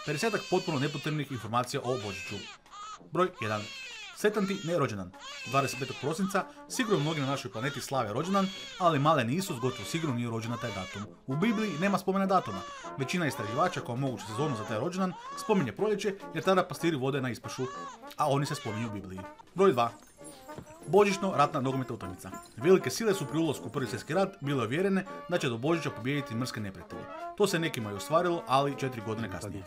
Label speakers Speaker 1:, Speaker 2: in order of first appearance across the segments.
Speaker 1: te 10-ak potpuno nepotrebnih informacija o Božiću. Broj 1. Sretan ti nerođendan. 25. prosinca sigurno mnogi na našoj planeti slave rođendan, ali male Isus gotovo sigurno nije rođen na taj datum. U Bibliji nema spomena datuma. Većina istraživača kao moguću sezonu za taj rođendan spominje proljeće jer tada pastiri vode na ispašu, a oni se spominju u Bibliji. Broj 2. Božićno-ratna nogometna utakmica. Velike sile su pri ulasku u Prvi svjetski rat bile uvjerene da će do Božića pobijediti mrske neprijatelje. To se nekima i ostvarilo, ali 4 godine kasnije.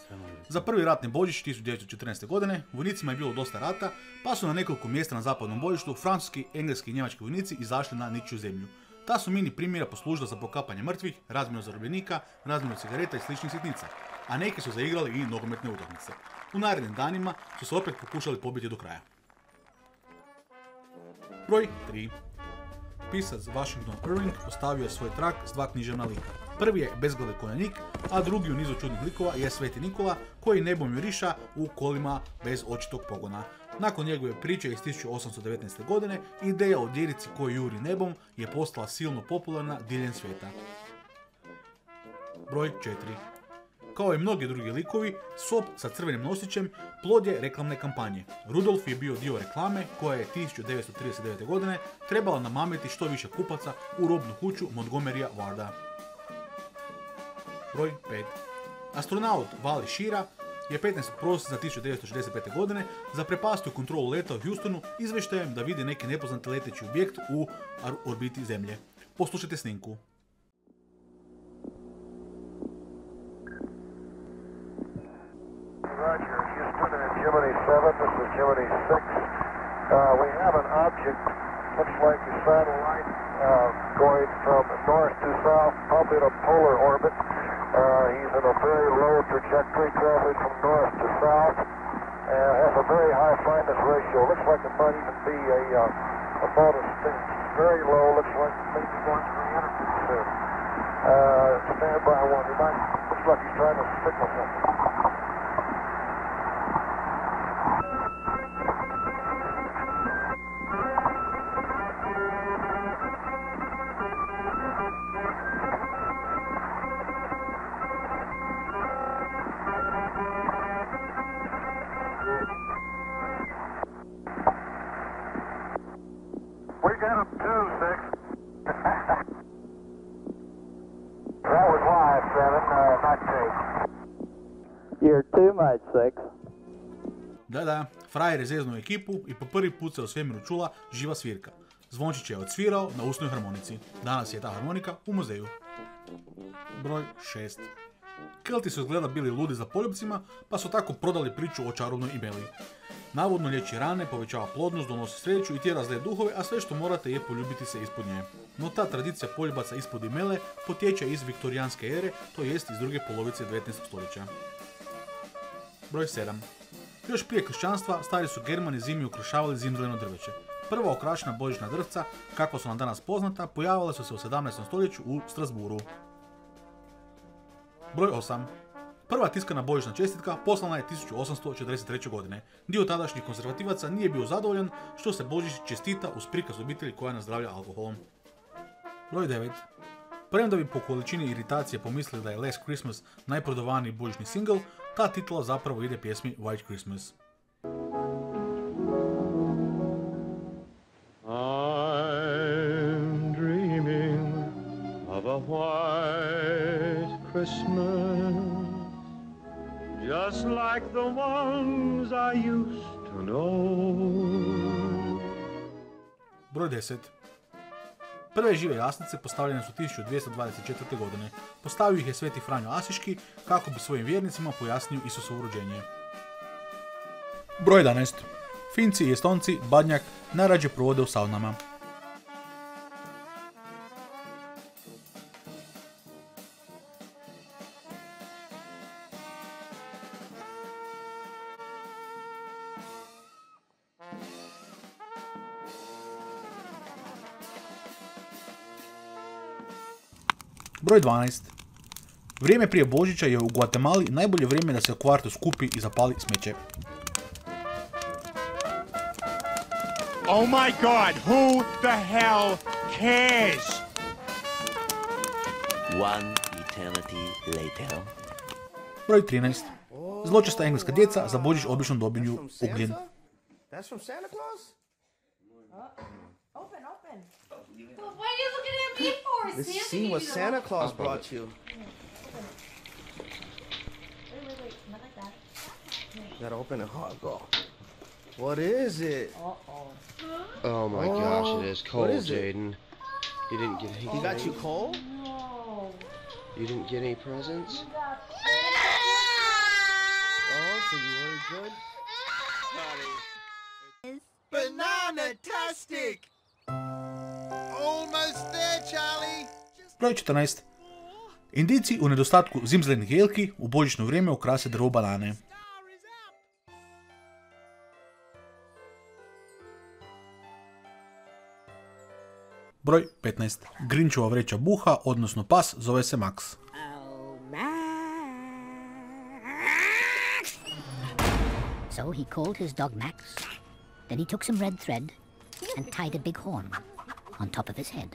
Speaker 1: Za prvi ratni Božić 1914. godine vojnicima je bilo dosta rata, pa su na nekoliko mjesta na zapadnom bojištu francuski, engleski i njemački vojnici izašli na ničiju zemlju. Ta su mini primjera poslužila za pokapanje mrtvih, razmjenu zarobljenika, razmjenu cigareta i sličnih sitnica, a neki su zaigrali i nogometne utakmice. U narednim danima su se opet pokušali pobiti do kraja. Broj 3. Pisac Washington Irving postavio je svoj trak s 2 književna lika. Prvi je bezglavi konjanik, a drugi u nizu čudnih likova je Sveti Nikola, koji nebom juriša u kolima bez očitog pogona. Nakon njegove priče iz 1819. godine, ideja o djerici koji juri nebom je postala silno popularna diljem svijeta. Broj 4. Kao i mnogi drugi likovi, sop sa crvenim nosićem plod je reklamne kampanje. Rudolf je bio dio reklame koja je 1939. godine trebala namamiti što više kupaca u robnu kuću Montgomerya Warda. Broj 5. Astronaut Wally Schirra je 15. prosinca 1965. godine zaprepastio kontrolu leta u Houstonu izvještajem da vidi neki nepoznati leteći objekt u orbiti Zemlje. Poslušajte snimku.
Speaker 2: Roger, Houston and Gemini 7, this is Gemini 6. We have an object, looks like a satellite, going from north to south, probably in a polar orbit. He's in a very low trajectory, traveling from north to south, and has a very high fineness ratio. Looks like it might even be a bonus thing. Very low, looks like maybe going to the interview soon. Stand by one. Looks like he's trying to signal something. We got him too, 6. That was live, 7, not tape.
Speaker 3: You're too much, 6.
Speaker 1: Da, frajer je zeznuo ekipu i po prvi put se u svemiru čula živa svirka. Zvončić je odsvirao na usnoj harmonici. Danas je ta harmonika u muzeju. Broj 6. Kelti su izgleda bili ludi za poljubcima, pa su tako prodali priču o čarobnoj Imeli. Navodno liječi rane, povećava plodnost, donosi sreću i tjera zle duhove, a sve što morate je poljubiti se ispod nje. No ta tradicija poljubaca ispod Imele potječe iz viktorijanske ere, to jest iz druge polovice 19. stoljeća. Broj 7. Još prije kršćanstva, stari su Germani zimi ukrašavali zimzeleno drveće. Prva okrašena božićna drvca, kakva su nam danas poznata, pojavila su se u 17. stoljeću u Strasburu. Broj 8. Prva tiskana božićna čestitka poslana je 1843. godine. Dio tadašnjih konzervativaca nije bio zadovoljan što se Božić čestita uz prikaz obitelji koja nazdravlja alkoholom. Broj 9. Premda bi po količini iritacije pomislili da je Last Christmas najprodavaniji božićni singl, ta titula zapravo ide pjesmi White Christmas.
Speaker 4: I'm dreaming of a white Christmas, just like the ones I used to know.
Speaker 1: Broj 10. Prve žive jaslice postavljene su 1224. godine. Postavio ih je Sveti Franjo Asiški kako bi svojim vjernicima pojasnio Isusovo rođenje. Broj 11. Finci i Estonci badnjak najrađe provode u saunama. Broj 12. Vrijeme prije Božića je u Guatemali najbolje vrijeme da se u kvartu skupi i zapali smeće.
Speaker 5: Oh my God, who the hell cares?
Speaker 6: One eternity later.
Speaker 1: Broj 13. Zločesta engleska djeca za Božić obično dobiju ugljen.
Speaker 6: That's from Santa Claus?
Speaker 7: Open. Well, why are you looking at me for?
Speaker 6: Let's see what Santa Claus brought you.
Speaker 7: Wait, not like that.
Speaker 6: Gotta open it hard, go. What is it?
Speaker 8: Oh my gosh, it is cold,
Speaker 6: is it?
Speaker 8: Jaden. You didn't get any.
Speaker 6: He got you cold?
Speaker 7: No.
Speaker 8: You didn't get any presents?
Speaker 6: Oh, so you weren't good? Banana-tastic! Almost there, Charlie!
Speaker 1: Broj 14. Indijci u nedostatku zimzelenih jelki u božićno vrijeme ukrase drvo banane. Broj 15. Grinchova vreća buha, odnosno pas, zove se Max.
Speaker 9: So he called his dog Max. Then he took some red thread and tied a big horn on top of his head.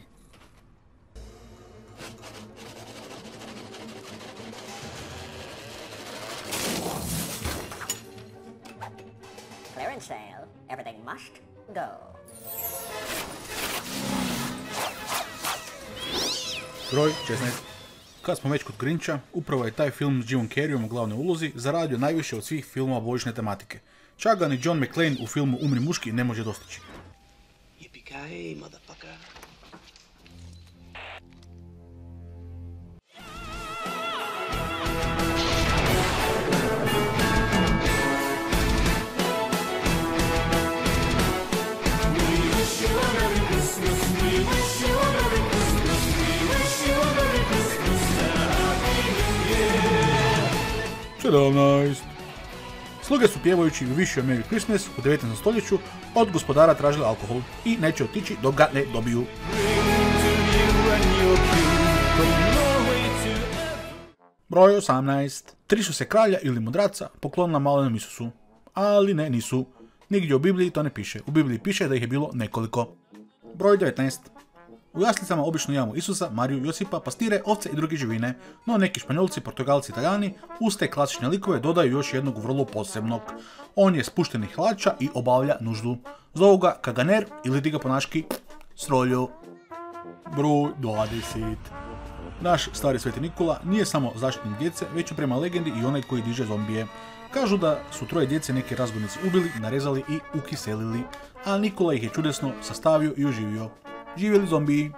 Speaker 10: Clearance sale. Everything must go.
Speaker 1: Broj 16. Kad smo već kod Grincha, upravo je taj film s Jimom Carreyom u glavnoj ulozi zaradio najviše od svih filmova božićne tematike. Čak ga ni John McClane u filmu Umri muški ne može dostići.
Speaker 8: Yippee-ki-yay, motherfucker. Sluge su pjevajući u Wish You a Merry Christmas u 19. stoljeću od gospodara tražili alkohol i neće otići dok ga ne dobiju. Broj 18. Tri su se kralja ili mudraca poklonila malenom Isusu. Ali ne, nisu. Nigdje u Bibliji to ne piše. U Bibliji piše da ih je bilo nekoliko. Broj 19. U jaslicama obično imamo Isusa, Mariju, Josipa, pastire, ovce i druge živine, no neki Španjolci, Portugalci i Italijani uz te klasične likove dodaju još jednog vrlo posebnog. On je spuštenih hlača i obavlja nuždu. Zovu ga Kaganer ili ti ga po naški Srolju. Broj 20. Naš stari sveti Nikola nije samo zaštitnik djece, već je prema legendi i onaj koji diže zombije. Kažu da su troje djece neki razbojnici ubili, narezali i ukiselili, a Nikola ih je čudesno sastavio i oživio. Živjeli zombiji!